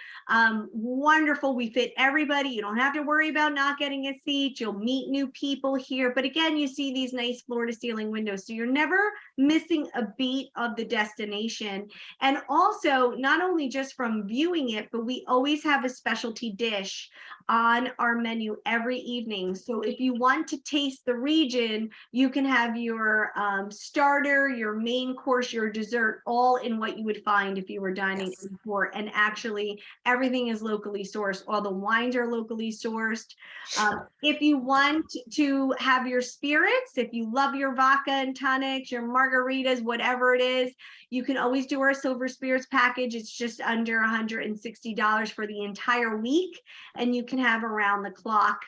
Wonderful. We fit everybody. You don't have to worry about not getting a seat. You'll meet new people here. But again, you see these nice floor to ceiling windows. So you're never missing a beat of the destination. And also, not only just from viewing it, but we always have a specialty dish on our menu every evening. So if you want to taste the region, you can have your starter, your main course, your dessert, all in what you would find if you were dining in the port. And actually, everything is locally sourced. All the wines are locally sourced. If you want to have your spirits, if you love your vodka and tonics, your margaritas, whatever it is, you can always do our silver spirits package. It's just under $160 for the entire week, and you can have around the clock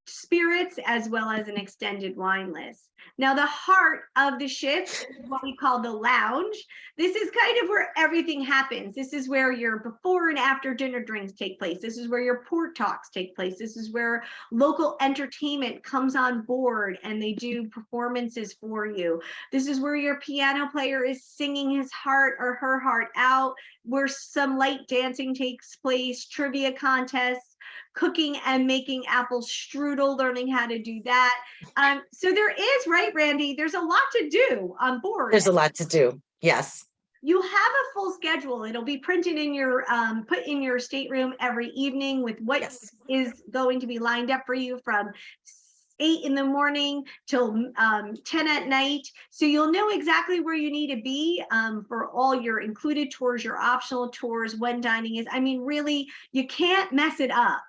spirits as well as an extended wine list. Now, the heart of the ship is what we call the lounge. This is kind of where everything happens. This is where your before and after dinner drinks take place. This is where your port talks take place. This is where local entertainment comes on board and they do performances for you. This is where your piano player is singing his heart or her heart out, where some light dancing takes place, trivia contests, cooking and making apple strudel, learning how to do that. So there is, right, Randy, there's a lot to do on board. There's a lot to do. Yes. You have a full schedule. It'll be printed in your, put in your stateroom every evening with what is going to be lined up for you from 8 in the morning till 10 at night. So you'll know exactly where you need to be for all your included tours, your optional tours, when dining is. I mean, really, you can't mess it up.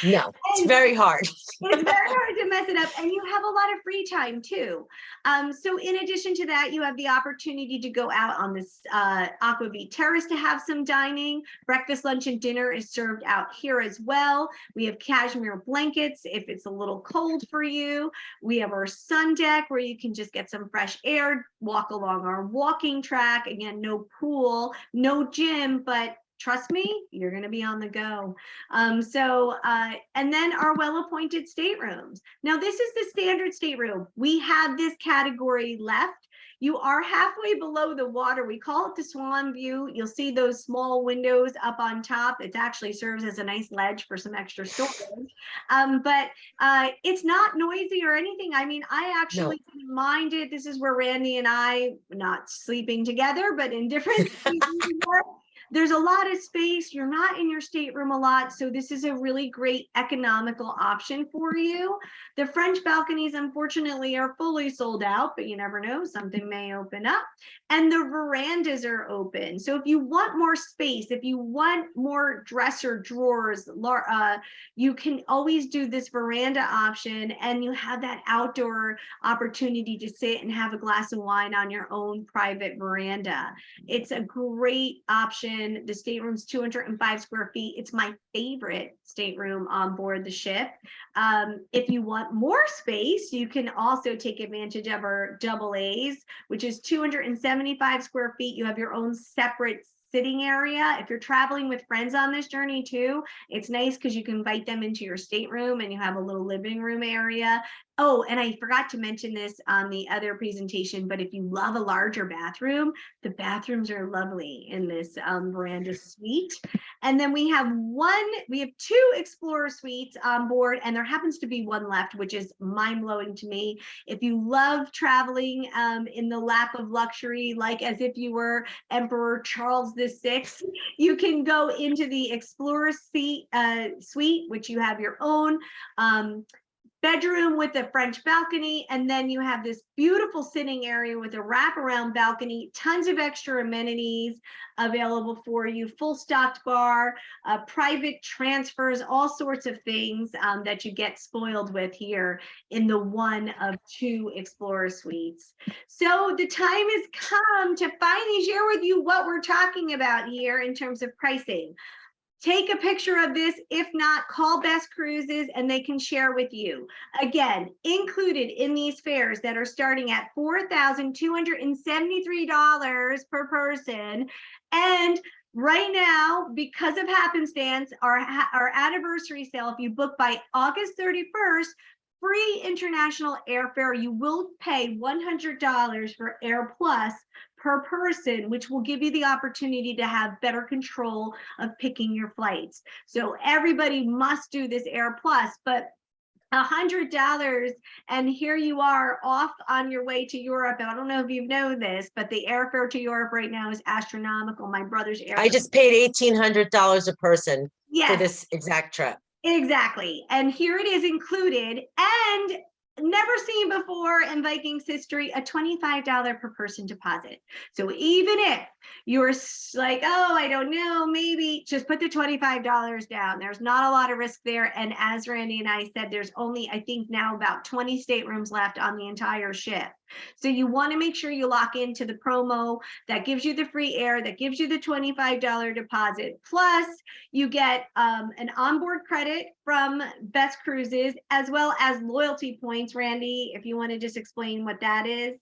No, it's very hard. It's very hard to mess it up, and you have a lot of free time too. So in addition to that, you have the opportunity to go out on this aquavit terrace to have some dining. Breakfast, lunch, and dinner is served out here as well. We have cashmere blankets if it's a little cold for you. We have our sun deck where you can just get some fresh air, walk along our walking track. Again, no pool, no gym, but trust me, you're going to be on the go. And then our well-appointed staterooms. Now, this is the standard stateroom. We have this category left. You are halfway below the water. We call it the swan view. You'll see those small windows up on top. It actually serves as a nice ledge for some extra storage. But it's not noisy or anything. I mean, I actually didn't mind it. This is where Randy and I, not sleeping together, but in different there's a lot of space. You're not in your stateroom a lot, so this is a really great economical option for you. The French balconies, unfortunately, are fully sold out, but you never know, something may open up. And the verandas are open. So if you want more space, if you want more dresser drawers, you can always do this veranda option, and you have that outdoor opportunity to sit and have a glass of wine on your own private veranda. It's a great option. The stateroom's 205 square feet. It's my favorite stateroom on board the ship. If you want more space, you can also take advantage of our double A's, which is 275 square feet. You have your own separate sitting area. If you're traveling with friends on this journey too, it's nice because you can invite them into your stateroom and you have a little living room area. Oh, and I forgot to mention this on the other presentation, but if you love a larger bathroom, the bathrooms are lovely in this veranda suite. And then we have two Explorer suites on board, and there happens to be one left, which is mind-blowing to me. If you love traveling in the lap of luxury, like as if you were Emperor Charles VI, you can go into the Explorer suite, which you have your own bedroom with a French balcony, and then you have this beautiful sitting area with a wraparound balcony, tons of extra amenities available for you, full stocked bar, private transfers, all sorts of things that you get spoiled with here in the one of two Explorer suites. So the time has come to finally share with you what we're talking about here in terms of pricing. Take a picture of this. If not, call Best Cruises and they can share with you. Again, included in these fares that are starting at $4,273 per person. And right now, because of happenstance, our anniversary sale, if you book by August 31st, free international airfare. You will pay $100 for Air Plus per person, which will give you the opportunity to have better control of picking your flights. So everybody must do this Air Plus, but $100, and here you are off on your way to Europe. I don't know if you know this, but the airfare to Europe right now is astronomical. My brother's airfare. I just paid $1,800 a person for this exact trip. Exactly. And here it is included, and never seen before in Vikings history, a $25 per person deposit. So even if you're like, oh, I don't know, maybe just put the $25 down. There's not a lot of risk there. And as Randy and I said, there's only, I think now about 20 staterooms left on the entire ship. So you want to make sure you lock into the promo that gives you the free air, that gives you the $25 deposit. Plus you get an onboard credit from Best Cruises, as well as loyalty points. Randy, if you want to just explain what that is.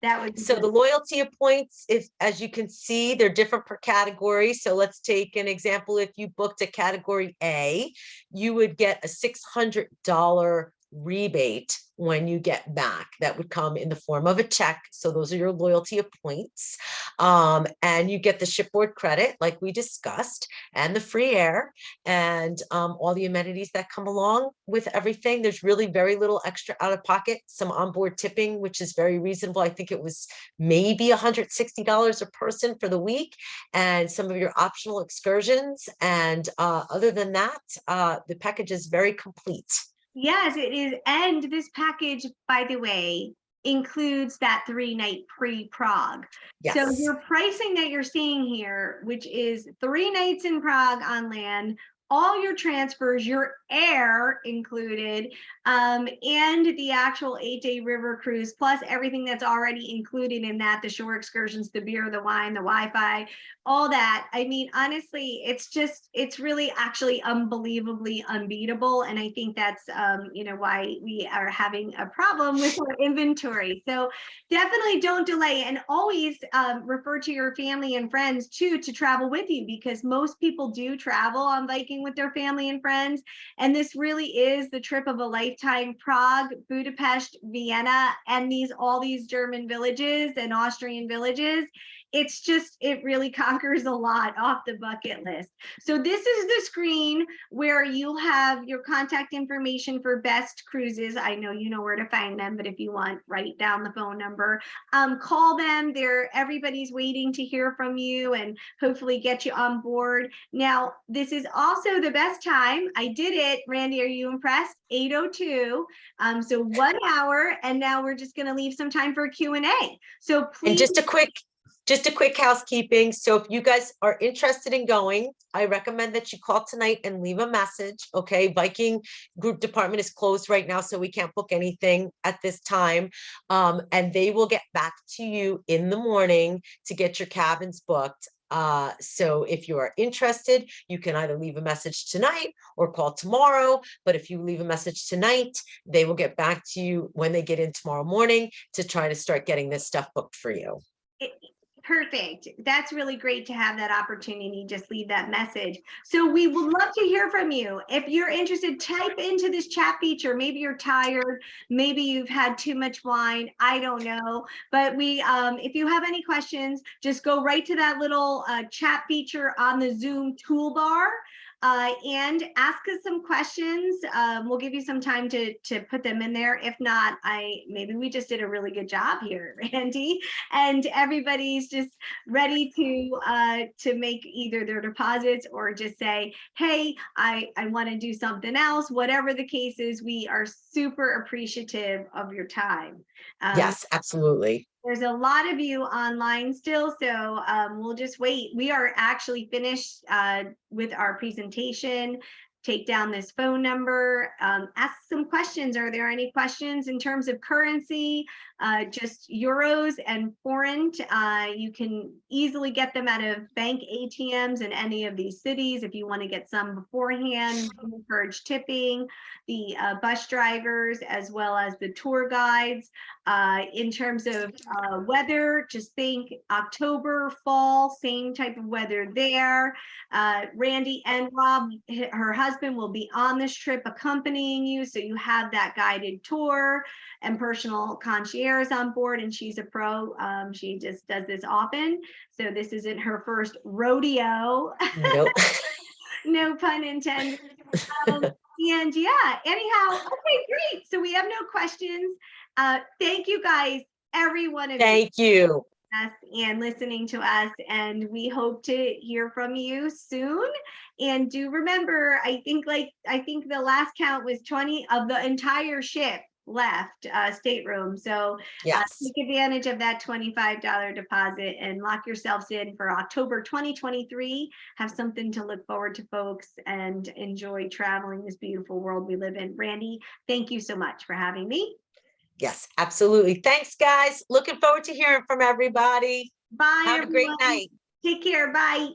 That would be so good. The loyalty points is, as you can see, they're different per category. So let's take an example. If you booked a category A, you would get a $600 rebate when you get back. That would come in the form of a check. So those are your loyalty points. And you get the shipboard credit, like we discussed, and the free air, and all the amenities that come along with everything. There's really very little extra out of pocket, some onboard tipping, which is very reasonable. I think it was maybe $160 a person for the week, and some of your optional excursions. And other than that, the package is very complete. Yes, it is. And this package, by the way, includes that 3-night pre-Prague. Yes. So your pricing that you're seeing here, which is 3 nights in Prague on land, all your transfers, your air included, and the actual 8-day river cruise, plus everything that's already included in that, the shore excursions, the beer, the wine, the Wi-Fi, all that. I mean, honestly, it's really actually unbelievably unbeatable. And I think that's, why we are having a problem with our inventory. So definitely don't delay, and always refer to your family and friends too to travel with you, because most people do travel on Viking with their family and friends. And this really is the trip of a lifetime. Prague, Budapest, Vienna, and all these German villages and Austrian villages. it's just, it really conquers a lot off the bucket list. So this is the screen where you'll have your contact information for Best Cruises. I know you know where to find them, but if you want, write down the phone number. Call them. Everybody's waiting to hear from you and hopefully get you on board. Now, this is also the best time. I did it. Randy, are you impressed? 8:02. So 1 hour, and now we're just going to leave some time for a Q&A. So And please. just a quick housekeeping. So if you guys are interested in going, I recommend that you call tonight and leave a message. Okay. Viking group department is closed right now, so we can't book anything at this time. And they will get back to you in the morning to get your cabins booked. So if you are interested, you can either leave a message tonight or call tomorrow. But if you leave a message tonight, they will get back to you when they get in tomorrow morning to try to start getting this stuff booked for you. Perfect. That's really great to have that opportunity. Just leave that message. So we would love to hear from you. If you're interested, type into this chat feature. Maybe you're tired. Maybe you've had too much wine. I don't know. But if you have any questions, just go right to that little chat feature on the Zoom toolbar. And ask us some questions. We'll give you some time to put them in there. If not, maybe we just did a really good job here, Randy, and everybody's just ready to make either their deposits or just say, hey, I want to do something else. Whatever the case is, we are super appreciative of your time. Yes, absolutely. There's a lot of you online still, so we'll just wait. We are actually finished with our presentation. Take down this phone number, ask some questions. Are there any questions in terms of currency? Just euros and foreign. You can easily get them out of bank ATMs in any of these cities. If you want to get some beforehand, we encourage tipping. The bus drivers as well as the tour guides. In terms of weather, just think October, fall, same type of weather there. Randi and Rob, her husband, will be on this trip accompanying you, so you have that guided tour and personal concierge on board, and she's a pro. She just does this often, so this isn't her first rodeo. Nope. No pun intended. And yeah, anyhow, okay, great. So we have no questions. Thank you guys, every one of you. Thank you. Us and listening to us, and we hope to hear from you soon. And do remember, I think the last count was 20 of the entire ship left stateroom. So Yes. take advantage of that $25 deposit and lock yourselves in for October 2023. Have something to look forward to, folks, and enjoy traveling this beautiful world we live in. Randi, thank you so much for having me. Yes, absolutely. Thanks, guys. Looking forward to hearing from everybody. Bye. Have everyone. a great night. Take care. Bye.